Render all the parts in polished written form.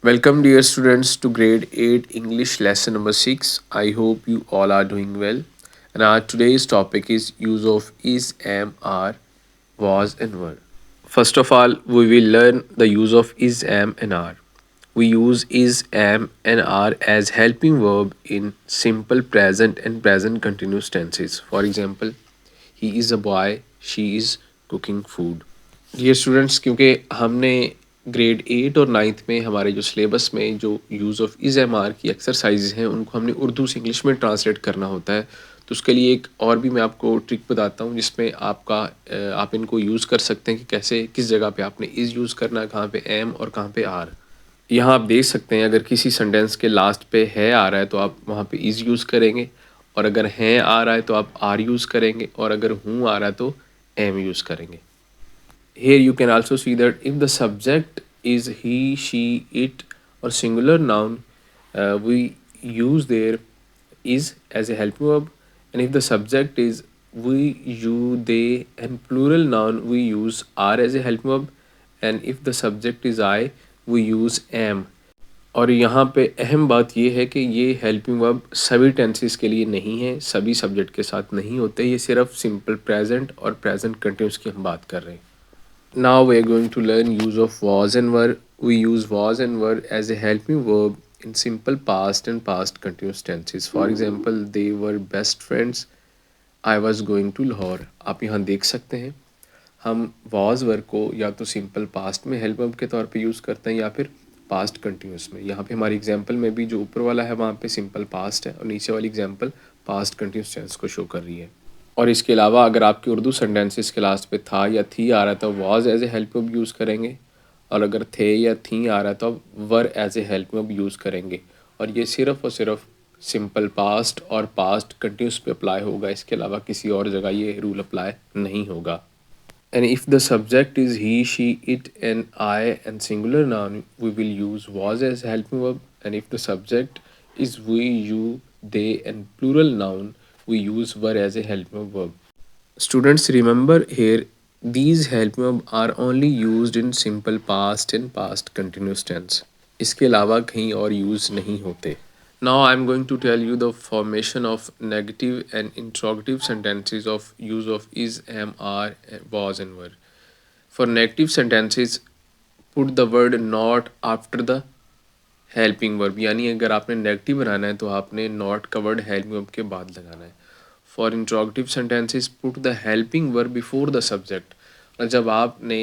Welcome, dear students, to grade 8 English lesson number 6. I hope you all are doing well. And our today's topic is use of is, am, are, was, and were. First of all, we will learn the use of is, am, and are. We use is, am, and are as helping verb in simple present and present continuous tenses. For example, he is a boy, she is cooking food. Dear students, क्योंकि हमने grade 8 और 9th में हमारे जो syllabus में जो use of is am are की exercises हैं उनको हमने उर्दू से इंग्लिश में ट्रांसलेट करना होता है। तो उसके लिए एक और भी मैं आपको ट्रिक बताता हूँ जिसमें आप इनको यूज़ कर सकते हैं कि कैसे किस जगह पे आपने इज़ यूज़ करना है, कहाँ पे एम और कहाँ पे आर। यहाँ आप देख सकते हैं अगर किसी सेंटेंस के लास्ट पे है आ रहा है तो आप वहाँ पे इज़ यूज़ करेंगे, और अगर हैं आ रहा है तो आप आर यूज़ करेंगे, और अगर हूँ आ रहा है तो एम यूज़ करेंगे। Here you can also see that if the subject is he, she, it or singular noun, we use their is as a helping verb, and if the subject is we, you, they and plural noun, we use are as a helping verb, and if the subject is I, we use am. और यहाँ पे अहम बात ये है कि ये helping verb सभी टेंसेस के लिए नहीं है, सभी सब्जेक्ट के साथ नहीं होते, ये सिर्फ सिंपल प्रेजेंट और प्रेजेंट कंटिन्यूस की हम बात कर रहे हैं। Now we are going to learn use of was and were. We use was and were as a helping verb in simple past and past continuous tenses. For example, they were best friends. I was going to Lahore. आप यहाँ देख सकते हैं हम was were को या तो simple past में हेल्प वर्ब के तौर पे यूज़ करते हैं या फिर पास्ट कंटिन्यूस में। यहाँ पे हमारी एग्जाम्पल में भी जो ऊपर वाला है वहाँ पे सिंपल पास्ट है और नीचे वाली एग्जाम्पल पास्ट कंटिन्यूस टेंस को शो कर रही है। और इसके अलावा अगर आपके उर्दू सेंटेंसेस के लास्ट पे था या थी आ रहा है तो was as a help verb use करेंगे, और अगर थे या थी आ रहा है तो were as a help verb use करेंगे। और ये सिर्फ और सिर्फ सिंपल पास्ट और पास्ट कंटिन्यूस पे अप्लाई होगा, इसके अलावा किसी और जगह ये रूल अप्लाई नहीं होगा। And if the subject is he, she, it and I and singular noun, we will use was as helping verb, and if the subject is we, you, they and plural noun, we use were as a helping verb. Students, remember here these helping verb are only used in simple past and past continuous tense. इसके अलावा कहीं और use नहीं होते। Now I am going to tell you the formation of negative and interrogative sentences of use of is, am, are, was and were. For negative sentences, put the word not after the helping verb. यानी अगर आपने negative बनाना है तो आपने not का word helping verb के बाद लगाना है। For interrogative sentences, put the helping verb before the subject. और जब आपने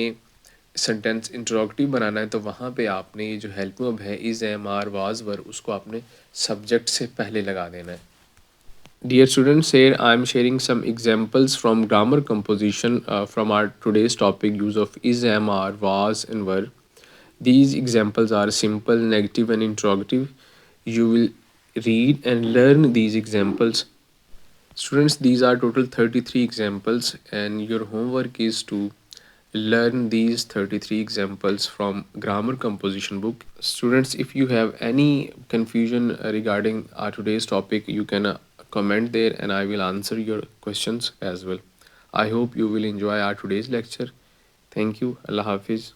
सेंटेंस इंट्रोगेटिव बनाना है तो वहाँ पे आपने ये जो हेल्प वर्ब है इज, एम, आर, वाज, वर, उसको आपने सब्जेक्ट से पहले लगा देना है। Dear students, here I am sharing some examples from grammar composition from our today's topic use of is, am, are, was and were. These examples are simple, negative and interrogative. You will read and learn these examples. Students, these are total 33 examples and your homework is to learn these 33 examples from grammar composition book. Students, if you have any confusion regarding our today's topic, you can comment there and I will answer your questions as well. I hope you will enjoy our today's lecture. Thank you. Allah Hafiz.